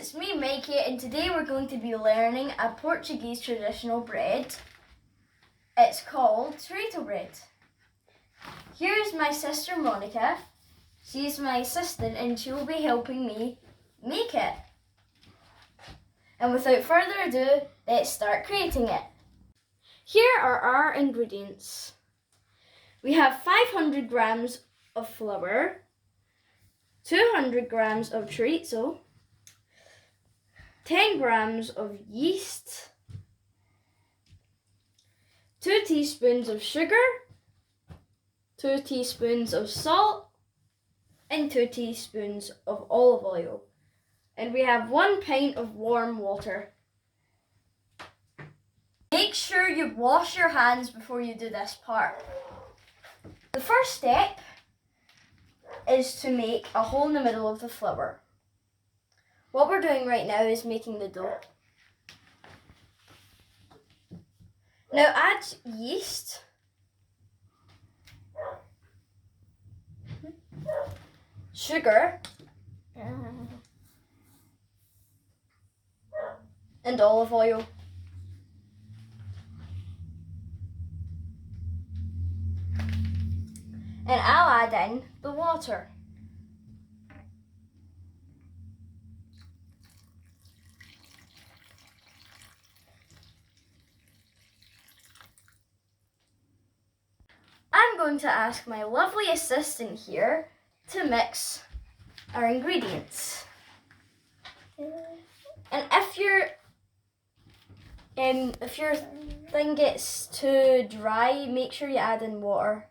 it's me, Mikey, and today we're going to be learning a Portuguese traditional bread. It's called Chorizo Bread. Here's my sister Monika. She's my assistant and she will be helping me make it. And without further ado, let's start creating it. Here are our ingredients. We have 500 grams of flour, 200 grams of chorizo, 10 grams of yeast, 2 teaspoons of sugar, 2 teaspoons of salt, and 2 teaspoons of olive oil. And we have 1 pint of warm water. Make sure you wash your hands before you do this part. The first step is to make a hole in the middle of the flour. What we're doing right now is making the dough. Now add yeast, sugar, and olive oil. And I'll add in the water. I'm going to ask my lovely assistant here to mix our ingredients. And if your thing gets too dry, make sure you add in water.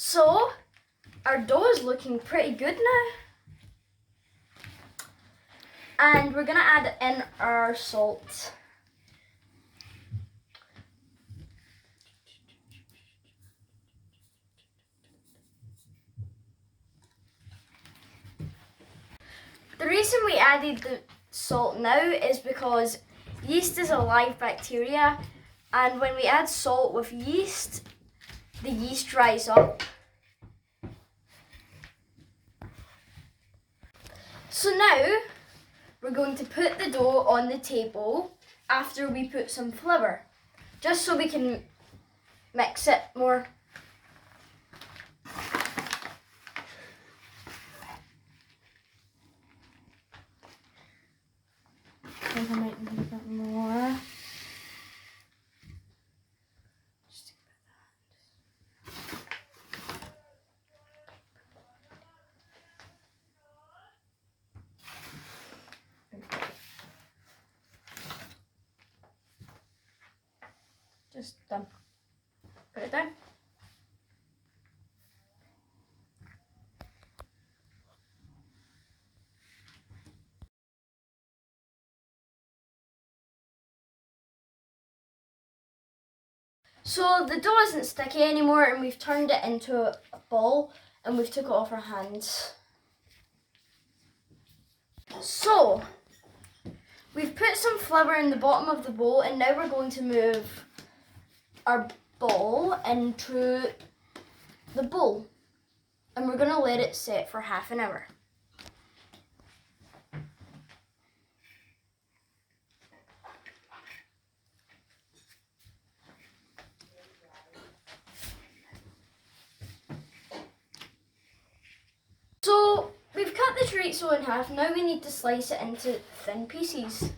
So, our dough is looking pretty good now. And we're gonna add in our salt. The reason we added the salt now is because yeast is a live bacteria, and when we add salt with yeast, the yeast dries up. So now we're going to put the dough on the table after we put some flour, just so we can mix it more. I think I might need a bit more. Just done. Put it down. So the dough isn't sticky anymore, and we've turned it into a ball, and we've took it off our hands. So we've put some flour in the bottom of the bowl, and now we're going to move our ball into the bowl, and we're going to let it set for half an hour. So we've cut the chorizo in half. Now we need to slice it into thin pieces.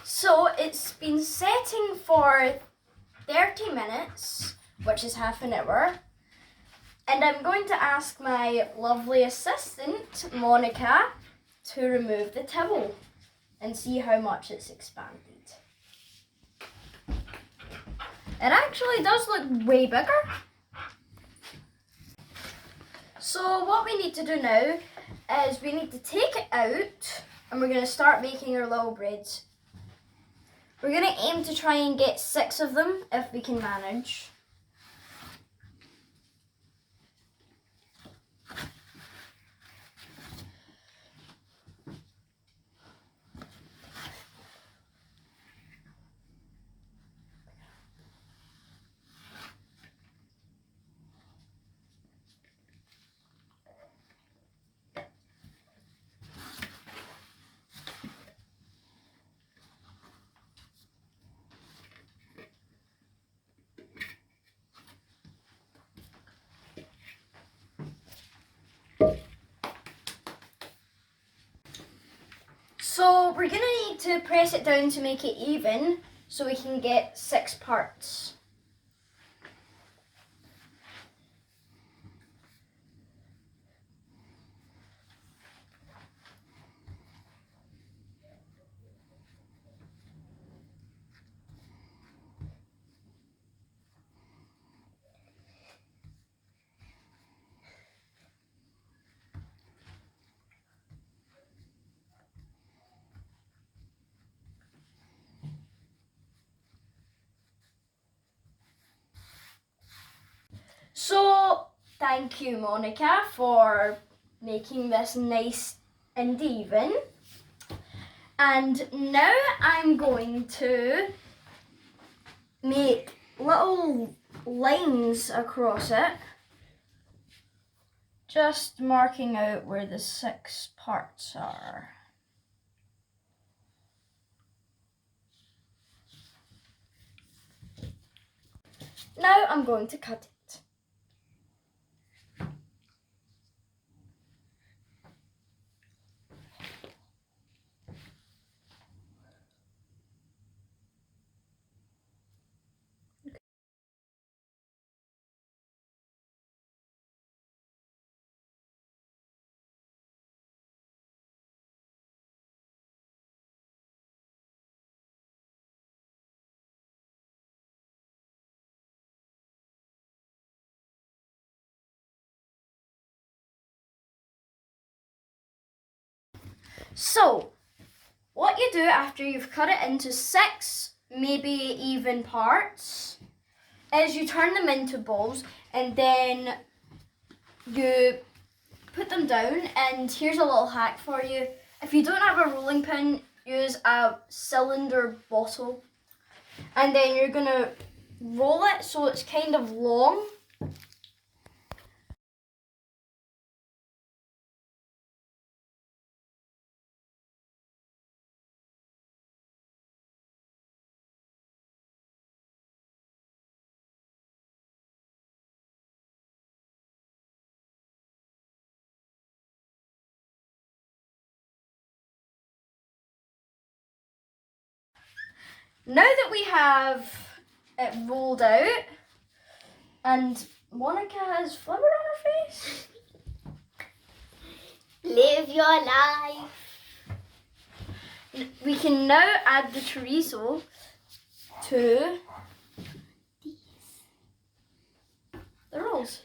So it's been setting for 30 minutes, which is half an hour. And I'm going to ask my lovely assistant, Monika, to remove the towel. and see how much it's expanded. It actually does look way bigger. So what we need to do now is we need to take it out and we're going to start making our little breads. We're going to aim to try and get 6 of them if we can manage. So we're going to need to press it down to make it even so we can get 6 parts. So, thank you, Monika, for making this nice and even. And now I'm going to make little lines across it, just marking out where the 6 parts are. Now I'm going to cut it. So, what you do after you've cut it into 6, maybe even parts, is you turn them into balls and then you put them down. And here's a little hack for you. If you don't have a rolling pin, use a cylinder bottle. And then you're going to roll it so it's kind of long. Now that we have it rolled out, and Monika has flubber on her face. Live your life. We can now add the chorizo to the rolls.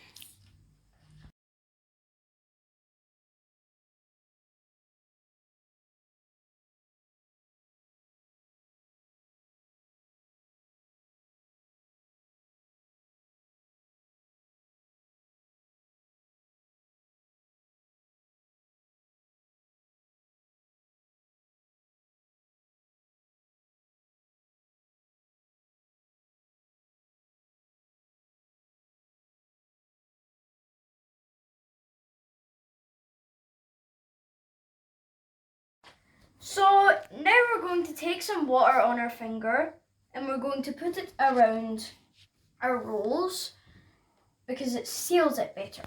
So now we're going to take some water on our finger and we're going to put it around our rolls because it seals it better.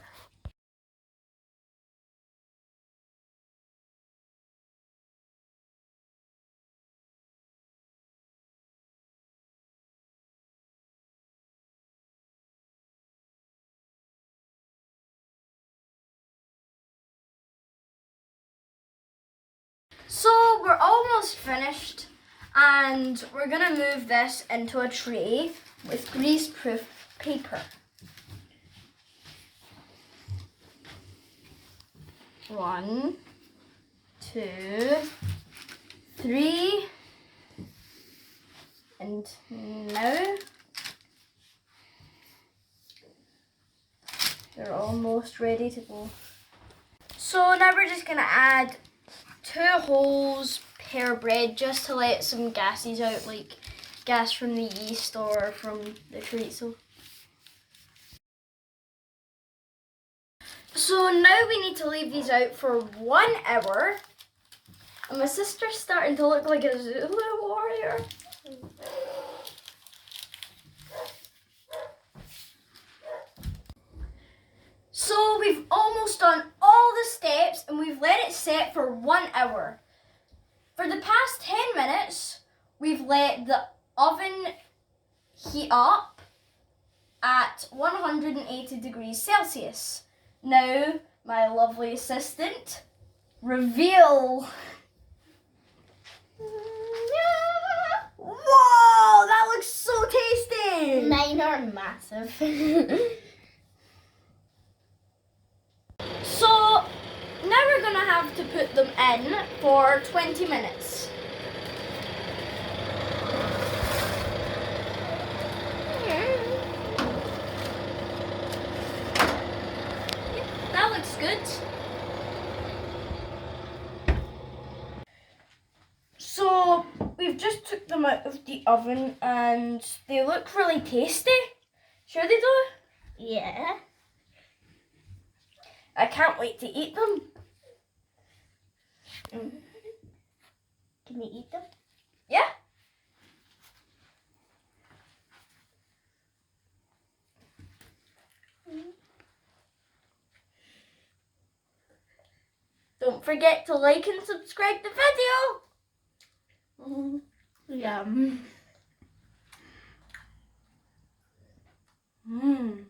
So we're almost almost finished, and we're gonna move this into a tray with grease-proof paper. 1, 2, 3, and now they're almost ready to go. So now we're just gonna add 2 holes per bread just to let some gases out, like gas from the yeast or from the chorizo. So now we need to leave these out for 1 hour. And my sister's starting to look like a Zulu warrior. So we've almost done all the steps and we've let it set for 1 hour. For the past 10 minutes, we've let the oven heat up at 180 degrees Celsius. Now, my lovely assistant, reveal. Whoa, that looks so tasty. Mine are massive. So, now we're gonna have to put them in for 20 minutes. That looks good. So we've just took them out of the oven and they look really tasty. Sure they do? Yeah. I can't wait to eat them. Can you eat them? Yeah. Don't forget to like and subscribe the video. Yum. Mmm.